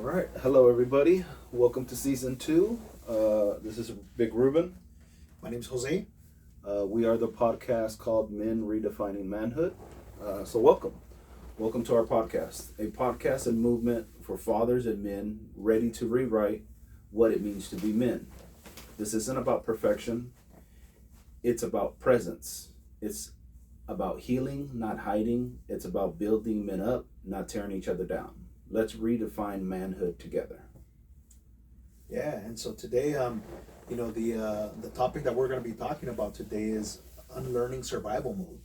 right. Hello, everybody. Welcome to season 2. This is Big Ruben. My name's Jose. We are the podcast called Men Redefining Manhood. So welcome. Welcome to our podcast. A podcast and movement for fathers and men ready to rewrite what it means to be men. This isn't about perfection. It's about presence. It's about healing, not hiding. It's about building men up, not tearing each other down. Let's redefine manhood together. Yeah, and so today, the topic that we're going to be talking about today is unlearning survival mode.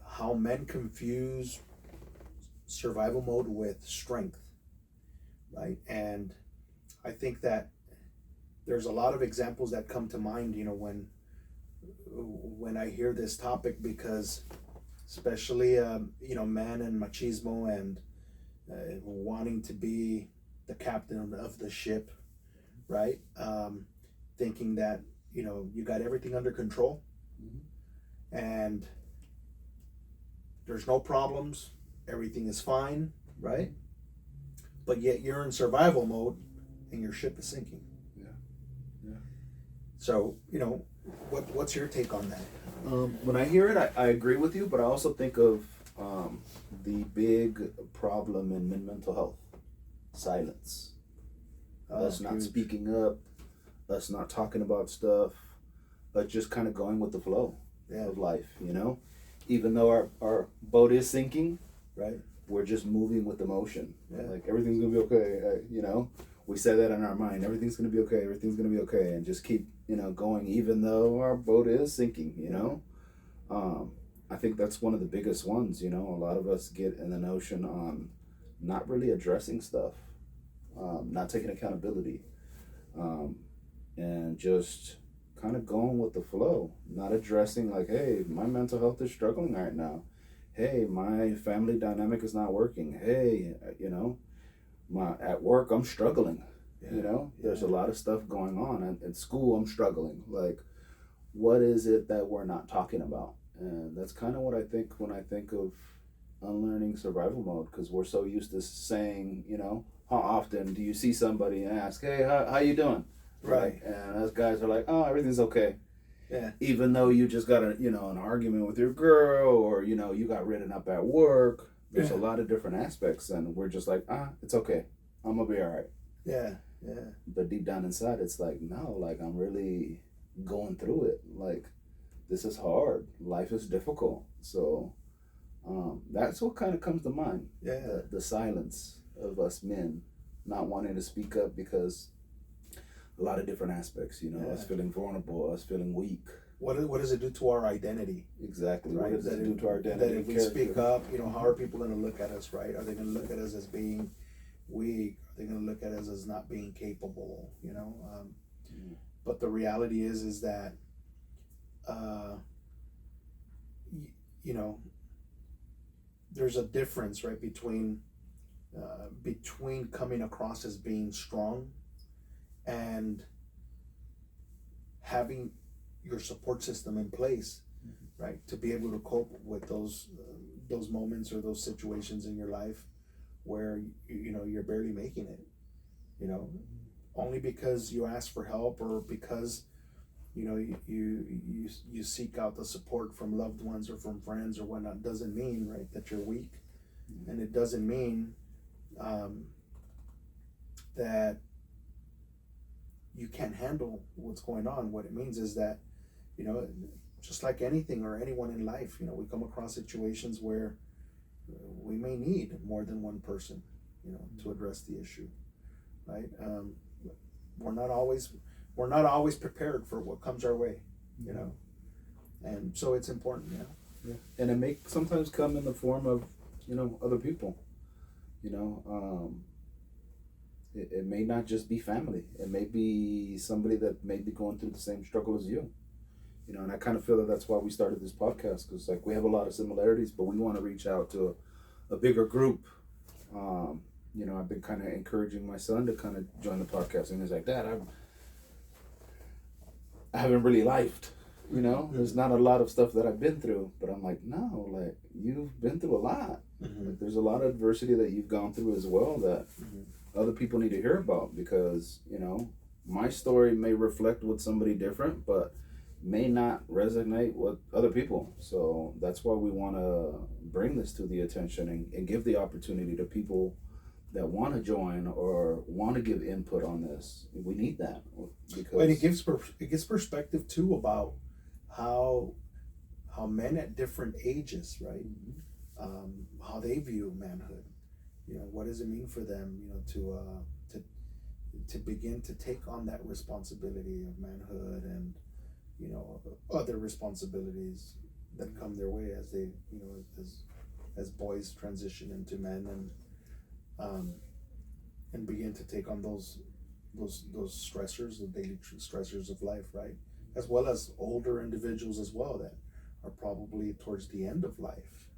How men confuse survival mode with strength, right? And I think that there's a lot of examples that come to mind, when I hear this topic, because especially man and machismo and wanting to be the captain of the ship, right? Thinking that you got everything under control, and there's no problems, everything is fine, right? But yet you're in survival mode and your ship is sinking. Yeah. So what's your take on that? When I hear it, I agree with you, but I also think of the big problem in mental health: silence. Us not Huge. speaking up, us not talking about stuff, but just kind of going with the flow of life, Even though our boat is sinking, Right. we're just moving with emotion. Yeah. Like, everything's going to be okay, We say that in our mind, everything's going to be okay, everything's going to be okay, and just keep, going even though our boat is sinking, I think that's one of the biggest ones, A lot of us get in the notion on not really addressing stuff, not taking accountability, and just kind of going with the flow, not addressing like, hey, my mental health is struggling right now. Hey, my family dynamic is not working. Hey, at work I'm struggling. There's a lot of stuff going on, and at school I'm struggling. Like, what is it that we're not talking about? And that's kind of what I think when I think of unlearning survival mode, because we're so used to saying, how often do you see somebody and ask, hey, how you doing? Right. And us guys are like, oh, everything's okay. Yeah. Even though you just got an argument with your girl, or, you got written up at work. There's a lot of different aspects, and we're just like, it's okay. I'm going to be all right. Yeah. But deep down inside, it's like, no, like, I'm really going through it. Like, this is hard. Life is difficult. So that's what kind of comes to mind. Yeah. The silence of us men not wanting to speak up because a lot of different aspects, us feeling vulnerable, us feeling weak. What does it do to our identity? Exactly. Right? What does it do to our identity? That if we speak up, how are people going to look at us, right? Are they going to look at us as being weak? Are they going to look at us as not being capable? But the reality is that, there's a difference, right, between coming across as being strong and having your support system in place, right, to be able to cope with those moments or those situations in your life where you're barely making it, only because you ask for help, or because you seek out the support from loved ones or from friends or whatnot, doesn't mean, right, that you're weak. And it doesn't mean that you can't handle what's going on. What it means is that, just like anything or anyone in life, we come across situations where we may need more than one person, to address the issue, right? We're not always prepared for what comes our way, and so it's important, Yeah. And it may sometimes come in the form of, other people, It may not just be family. It may be somebody that may be going through the same struggle as you. And I kind of feel that that's why we started this podcast, because like we have a lot of similarities, but we want to reach out to a bigger group. I've been kind of encouraging my son to kind of join the podcast, and he's like, Dad, I haven't really lifed. There's not a lot of stuff that I've been through, but I'm like, no, like, you've been through a lot. Like, there's a lot of adversity that you've gone through as well that other people need to hear about, because my story may reflect with somebody different, but may not resonate with other people. So that's why we want to bring this to the attention, and give the opportunity to people that want to join or want to give input on this. We need that, because and it gives perspective too about how men at different ages, right? How they view manhood. What does it mean for them? To begin to take on that responsibility of manhood, and other responsibilities that come their way as they as boys transition into men, and begin to take on those stressors, the daily stressors of life, right? As well as older individuals as well that are probably towards the end of life,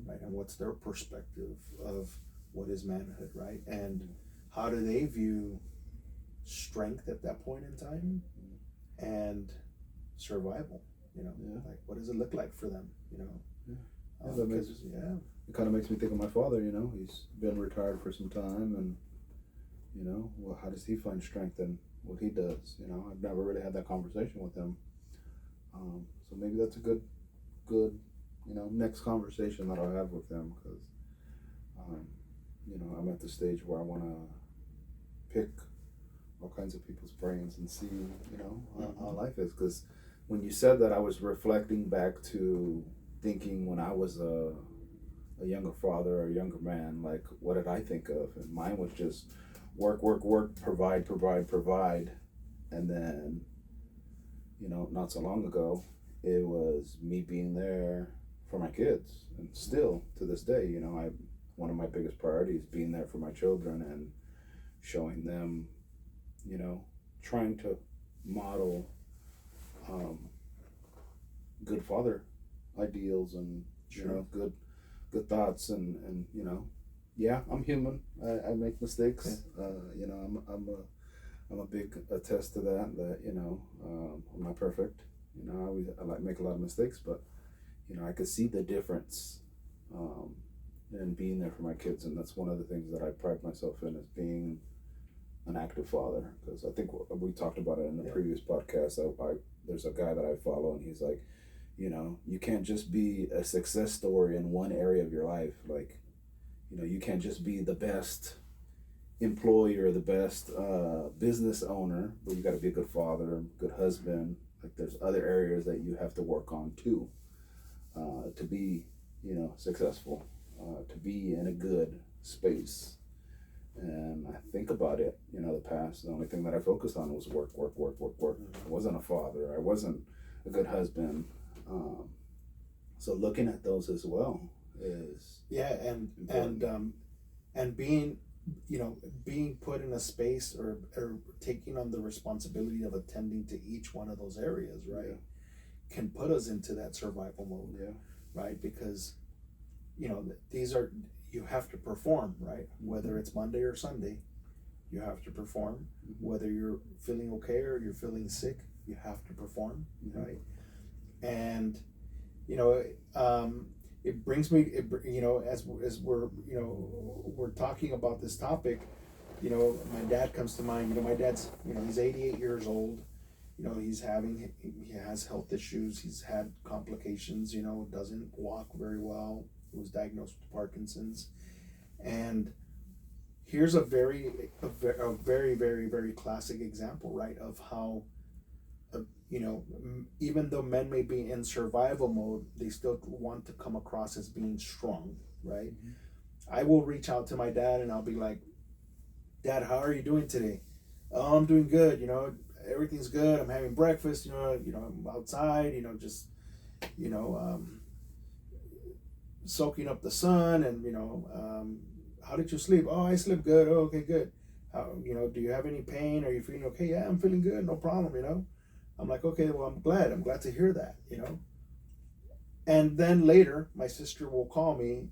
right? And what's their perspective of what is manhood, right? And how do they view strength at that point in time, and survival? Like, what does it look like for them? It kind of makes me think of my father. He's been retired for some time, and well, how does he find strength in what he does? I've never really had that conversation with him. So maybe that's a good next conversation that I'll have with him, because I'm at the stage where I want to pick all kinds of people's brains and see how life is. Because when you said that, I was reflecting back to thinking when I was a younger father or a younger man, like, what did I think of? And mine was just work, provide. And then, not so long ago, it was me being there for my kids. And still to this day, one of my biggest priorities, being there for my children and showing them, trying to model good father ideals, and good thoughts, and yeah, I'm human. I make mistakes. I'm a big attest to that I'm not perfect. I like make a lot of mistakes, but I could see the difference in being there for my kids. And that's one of the things that I pride myself in, is being an active father. Because I think we talked about it in the previous podcast. There's a guy that I follow, and he's like, you can't just be a success story in one area of your life. Like, you can't just be the best employee or the best business owner, but you got to be a good father, good husband. Like, there's other areas that you have to work on too, to be successful, to be in a good space. And I think about it, the past, the only thing that I focused on was work. I wasn't a father. I wasn't a good husband. So looking at those as well is and being being put in a space, or taking on the responsibility of attending to each one of those areas, right, can put us into that survival mode, right? Because these are, you have to perform, right? Whether it's Monday or Sunday, you have to perform. Whether you're feeling okay or you're feeling sick, you have to perform, right? And it brings me, as we're talking about this topic, my dad comes to mind. My dad's, he's 88 years old. He has health issues. He's had complications. Doesn't walk very well. He was diagnosed with Parkinson's, and here's a very, very, very classic example, right, of how, even though men may be in survival mode, they still want to come across as being strong, right? I will reach out to my dad and I'll be like, Dad, how are you doing today? Oh, I'm doing good. Everything's good. I'm having breakfast. I'm outside. Just soaking up the sun. And how did you sleep? Oh, I slept good. Oh, okay, good. How, do you have any pain? Are you feeling okay? Yeah, I'm feeling good. No problem. I'm like, okay, well, I'm glad to hear that. And then later, my sister will call me,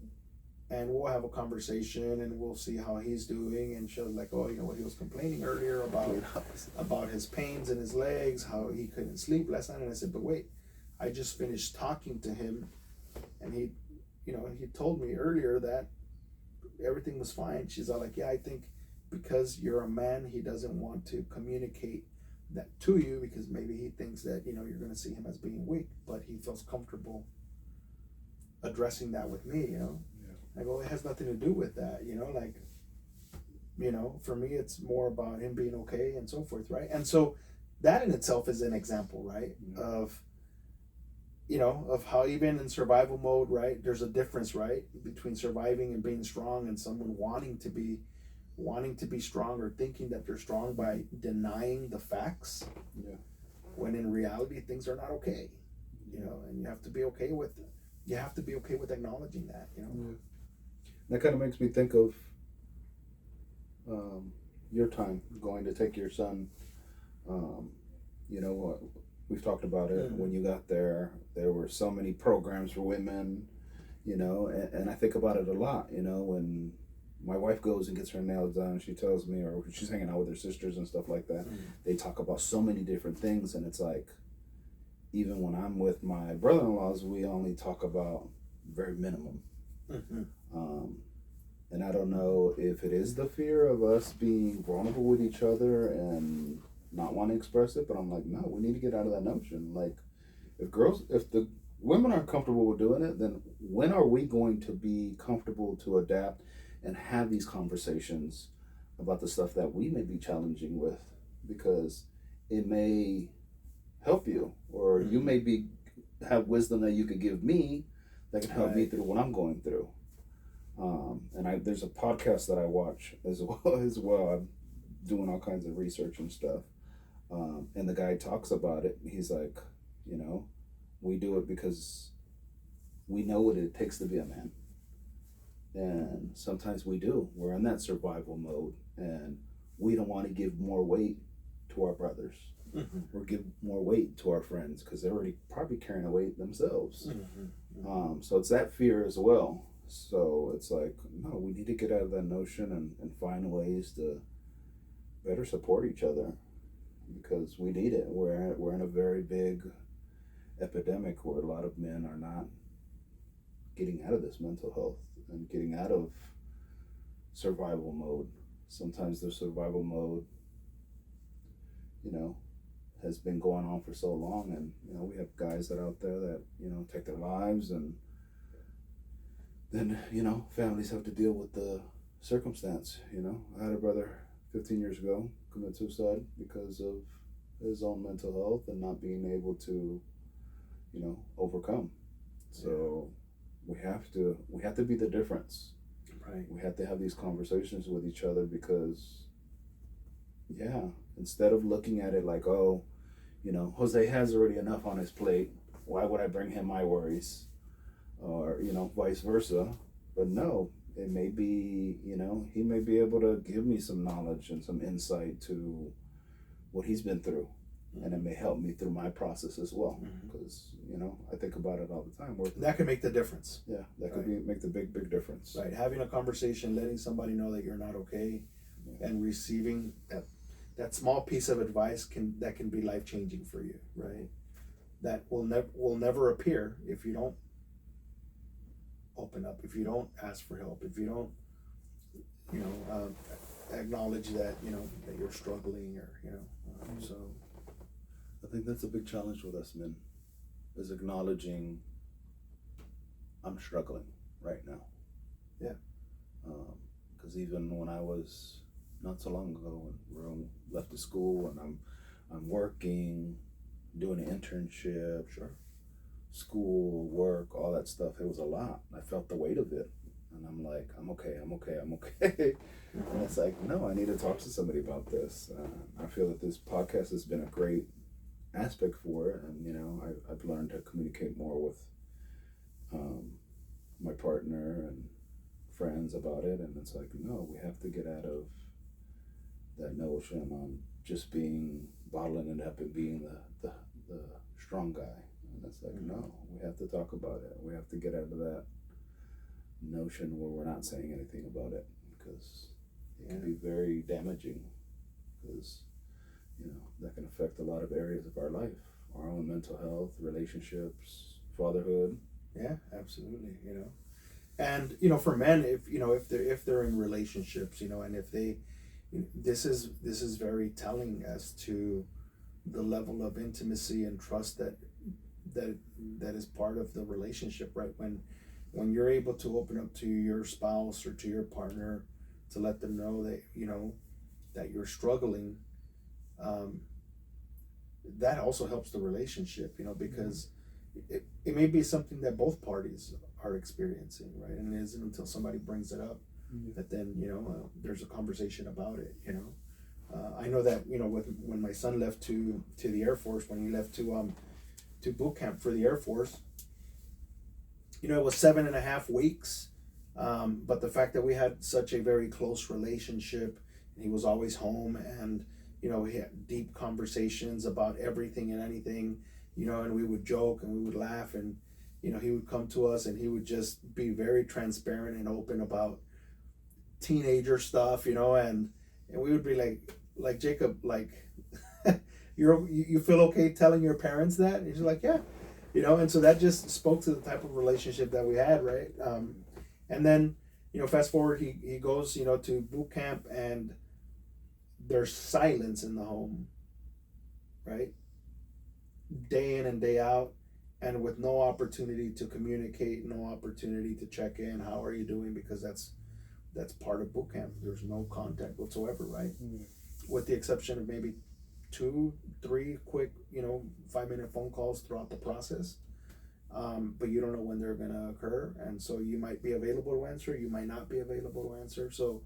and we'll have a conversation, and we'll see how he's doing. And she'll like, oh, what he was complaining earlier about his pains in his legs, how he couldn't sleep last night. And I said, but wait, I just finished talking to him, and he told me earlier that everything was fine. She's all like, yeah, I think because you're a man, he doesn't want to communicate that to you because maybe he thinks that you're going to see him as being weak, but he feels comfortable addressing that with me. Yeah. I go, it has nothing to do with that. Like, for me, it's more about him being okay and so forth, right? And so that in itself is an example, right? Yeah. Of how even in survival mode, right, there's a difference, right, between surviving and being strong, and someone wanting to be strong or thinking that they're strong by denying the facts. Yeah. When in reality things are not okay. And you have to be okay with acknowledging that. Yeah. That kind of makes me think of your time going to take your son. You know, we've talked about it. Mm-hmm. When you got there were so many programs for women, and I think about it a lot, when my wife goes and gets her nails done, she tells me, or she's hanging out with her sisters and stuff like that, they talk about so many different things, and it's like, even when I'm with my brother-in-laws, we only talk about very minimum. Mm-hmm. And I don't know if it is the fear of us being vulnerable with each other and not want to express it, but I'm like, no, we need to get out of that notion. Like, if the women aren't comfortable with doing it, then when are we going to be comfortable to adapt and have these conversations about the stuff that we may be challenging with? Because it may help you, or you may have wisdom that you could give me that can help me through what I'm going through. And there's a podcast that I watch as well. I'm doing all kinds of research and stuff. And the guy talks about it. He's like, we do it because we know what it takes to be a man. And sometimes we do. We're in that survival mode, and we don't want to give more weight to our brothers, or give more weight to our friends because they're already probably carrying a weight themselves. So it's that fear as well. So it's like, no, we need to get out of that notion and find ways to better support each other, because we need it. We're in a very big epidemic where a lot of men are not getting out of this mental health and getting out of survival mode. Sometimes the survival mode, has been going on for so long, and we have guys that out there that take their lives, and then families have to deal with the circumstance. I had a brother 15 years ago commit suicide because of his own mental health and not being able to overcome. So we have to be the difference. Right. We have to have these conversations with each other, because instead of looking at it like, oh, Jose has already enough on his plate, why would I bring him my worries? Or vice versa. But no, it may be, he may be able to give me some knowledge and some insight to what he's been through, and it may help me through my process as well, because I think about it all the time. That could make the difference. Yeah, that could make the big difference. Right, having a conversation, letting somebody know that you're not okay, and receiving that small piece of advice can be life-changing for you, right? That will never appear if you don't open up, if you don't ask for help, if you don't acknowledge that that you're struggling, or so I think that's a big challenge with us men, is acknowledging I'm struggling right now. Because even when I was not so long ago, when we left the school, and I'm working, doing an internship, school, work, all that stuff, it was a lot. I felt the weight of it, and I'm like, I'm okay. And it's like, no, I need to talk to somebody about this. I feel that this podcast has been a great aspect for it, and I've learned to communicate more with my partner and friends about it, and it's like, no, we have to get out of that notion on just bottling it up and being the strong guy. And it's like, no, we have to talk about it. We have to get out of that notion where we're not saying anything about it, because it can be very damaging, because that can affect a lot of areas of our life, our own mental health, relationships, fatherhood. Yeah, absolutely. And for men, if they're in relationships, and if they, this is very telling as to the level of intimacy and trust that that is part of the relationship, right? When you're able to open up to your spouse or to your partner to let them know that that you're struggling, um, that also helps the relationship, because it may be something that both parties are experiencing, right? And it isn't until somebody brings it up that then there's a conversation about it. I know that when my son left to the Air Force, when he left to boot camp for the Air Force, it was 7.5 weeks, but the fact that we had such a very close relationship, and he was always home, and we had deep conversations about everything and anything, and we would joke and we would laugh, and he would come to us and he would just be very transparent and open about teenager stuff, and we would be like Jacob, like, you feel okay telling your parents that? And he's like, yeah, and so that just spoke to the type of relationship that we had, right? And then fast forward, he goes to boot camp, and there's silence in the home, right? Day in and day out, and with no opportunity to communicate, no opportunity to check in, how are you doing, because that's part of boot camp. There's no contact whatsoever, right? With the exception of maybe 2-3 quick 5-minute phone calls throughout the process, but you don't know when they're going to occur, and so you might be available to answer, you might not be available to answer. So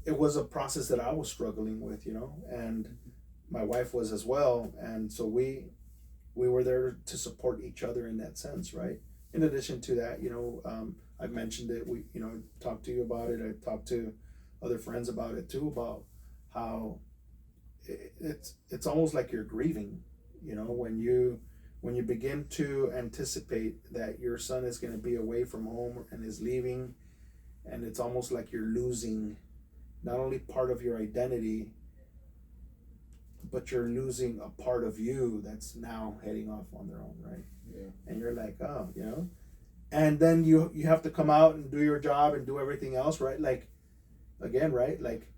it was a process that I was struggling with, and my wife was as well, and so we were there to support each other in that sense, right? In addition to that, I've mentioned it. We talked to you about it. I talked to other friends about it too, about how it's almost like you're grieving, when you begin to anticipate that your son is going to be away from home and is leaving, and it's almost like you're losing not only part of your identity, but you're losing a part of you that's now heading off on their own, right? Yeah. And you're like, oh, and then you have to come out and do your job and do everything else, right? Like, again, right? Like,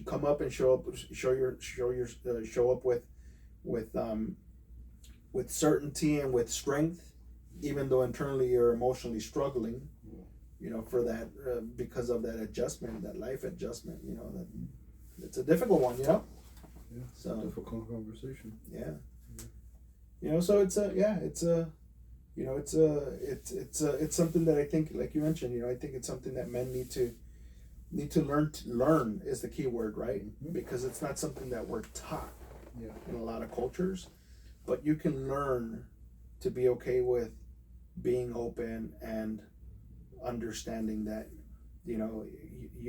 come up and show up with certainty and with strength, even though internally you're emotionally struggling, for that, because of that adjustment, that life adjustment, that it's a difficult one, Yeah, so a difficult conversation. Yeah. So it's something that I think, like you mentioned, I think it's something that men need to learn is the key word, right? Because it's not something that we're taught in a lot of cultures, but you can learn to be okay with being open and understanding that you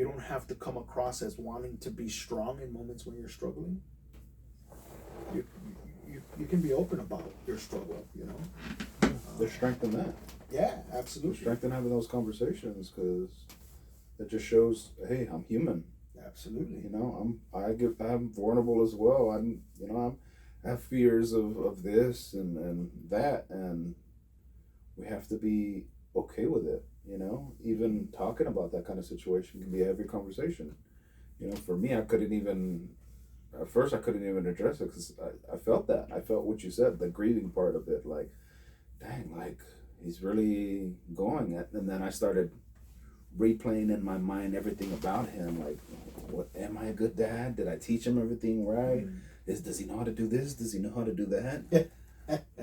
don't have to come across as wanting to be strong in moments when you're struggling. You can be open about your struggle, There's strength in that. Yeah, absolutely. There's strength in having those conversations, because it just shows, hey, I'm human. Absolutely. I'm vulnerable as well. I have fears of this and that, and we have to be okay with it. Even talking about that kind of situation can be a heavy conversation. For me, at first I couldn't even address it, because I felt that. I felt what you said, the grieving part of it, like, dang, like, he's really going at, and then I started replaying in my mind everything about him, like, what, am I a good dad? Did I teach him everything right? Does he know how to do this? Does he know how to do that?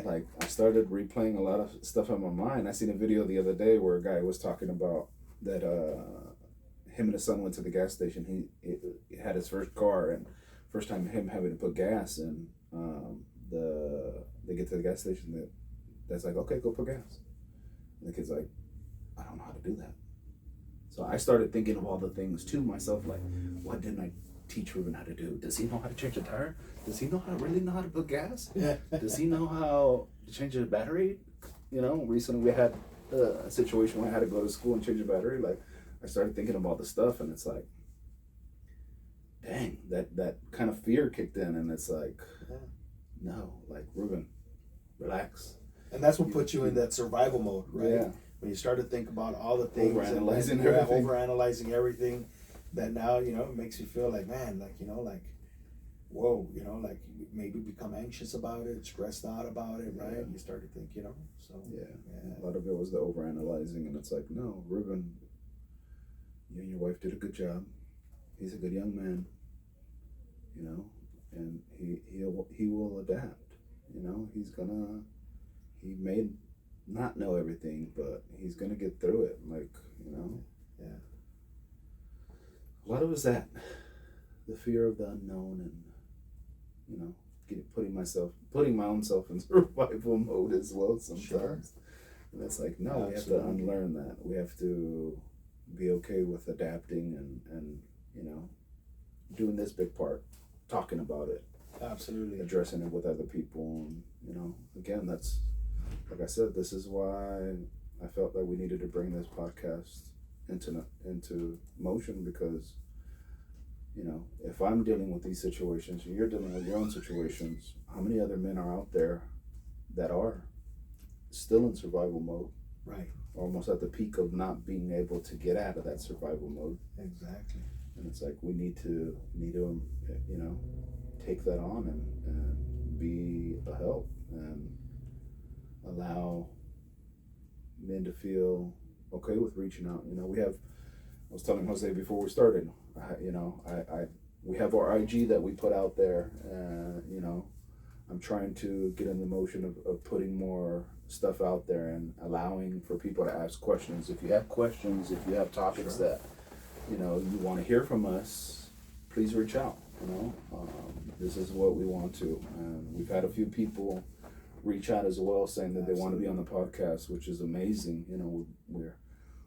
Like, I started replaying a lot of stuff in my mind. I seen a video the other day where a guy was talking about that him and his son went to the gas station. He had his first car, and first time him having to put gas in. They get to the gas station, that's like, okay, go put gas. And the kid's like, I don't know how to do that. So I started thinking of all the things to myself, like, what didn't I teach Ruben how to do? Does he know how to change a tire? Does he really know how to put gas? Does he know how to change a battery? Recently we had a situation where I had to go to school and change a battery. Like, I started thinking about the stuff, and it's like, dang, that kind of fear kicked in, and it's like, no, like, Ruben, relax. And that's what puts you in that survival mode, right? Yeah. when you start to think about all the things Overanalyzing and everything. overanalyzing everything, that now, it makes you feel like, man, like, like, whoa, like maybe become anxious about it, stressed out about it, right? Yeah. You start to think, so Yeah. A lot of it was the overanalyzing, and it's like, no, Ruben, you and your wife did a good job. He's a good young man, and he will adapt. He may not know everything, but he's gonna get through it. Like, Yeah. a lot of it was that, the fear of the unknown, and putting my own self in survival mode as well sometimes. Sure. And it's like, no, Absolutely. we have to unlearn that. We have to be okay with adapting and doing this big part, talking about it, Absolutely. addressing it with other people, and again, that's, like I said, this is why I felt that we needed to bring this podcast into motion, because if I'm dealing with these situations, and you're dealing with your own situations, how many other men are out there that are still in survival mode, Right. almost at the peak of not being able to get out of that survival mode? Exactly. And it's like, we need to take that on and be a help, and allow men to feel okay with reaching out. I was telling Jose before we started, we have our IG that we put out there, and I'm trying to get in the motion of putting more stuff out there and allowing for people to ask questions. If you have questions, if you have topics Sure. that you want to hear from us, please reach out. This is what we want to, and we've had a few people reach out as well, saying that they want to be on the podcast, which is amazing.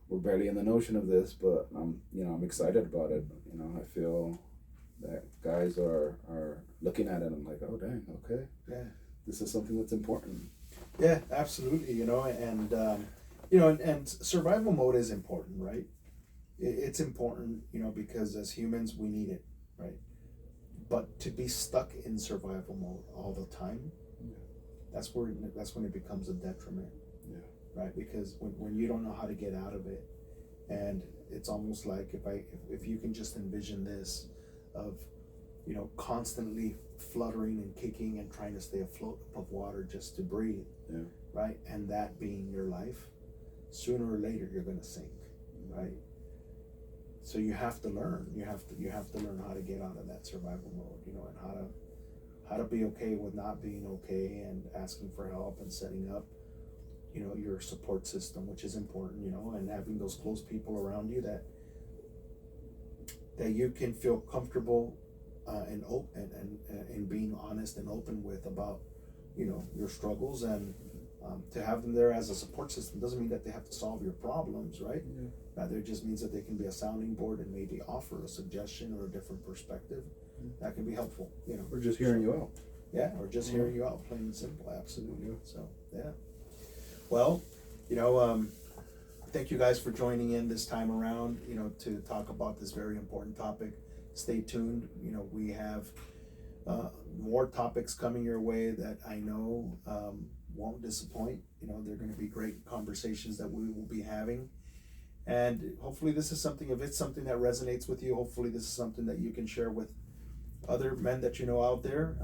We're barely in the notion of this, but I'm excited about it. I feel that guys are looking at it, and I'm like, oh dang, okay, Yeah. this is something that's important. Yeah, absolutely. And survival mode is important, right? It's important, because as humans we need it, right? But to be stuck in survival mode all the time, that's when it becomes a detriment. Yeah. Right? Because when you don't know how to get out of it, and it's almost like if you can just envision this of constantly fluttering and kicking and trying to stay afloat above water just to breathe. Yeah. Right? And that being your life, sooner or later you're going to sink, right? So you have to learn. You have to learn how to get out of that survival mode, and how to be okay with not being okay, and asking for help, and setting up, your support system, which is important, and having those close people around you that you can feel comfortable and open and being honest and open with about, your struggles, and to have them there as a support system doesn't mean that they have to solve your problems, right? Yeah. Rather, it just means that they can be a sounding board and maybe offer a suggestion or a different perspective that can be helpful. We're just hearing you out. Yeah, or just hearing you out, plain and simple. Absolutely. So yeah. Well, thank you guys for joining in this time around. To talk about this very important topic. Stay tuned. We have more topics coming your way that I know won't disappoint. They're going to be great conversations that we will be having. And hopefully this is something, if it's something that resonates with you, hopefully this is something that you can share with other men that you know out there.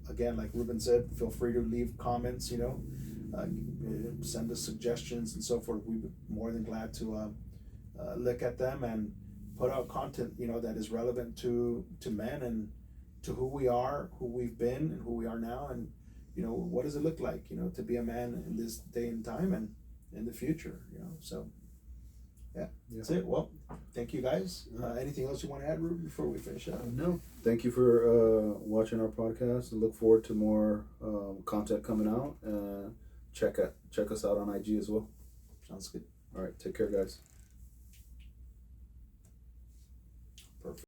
Again, like Ruben said, feel free to leave comments, send us suggestions and so forth. We'd be more than glad to look at them and put out content, that is relevant to men and to who we are, who we've been, and who we are now, and what does it look like, to be a man in this day and time and in the future, so. Yeah, that's it. Well, thank you guys. Anything else you want to add, Ruben, before we finish up? No. Thank you for watching our podcast. I look forward to more content coming out. Check us out on IG as well. Sounds good. All right. Take care, guys.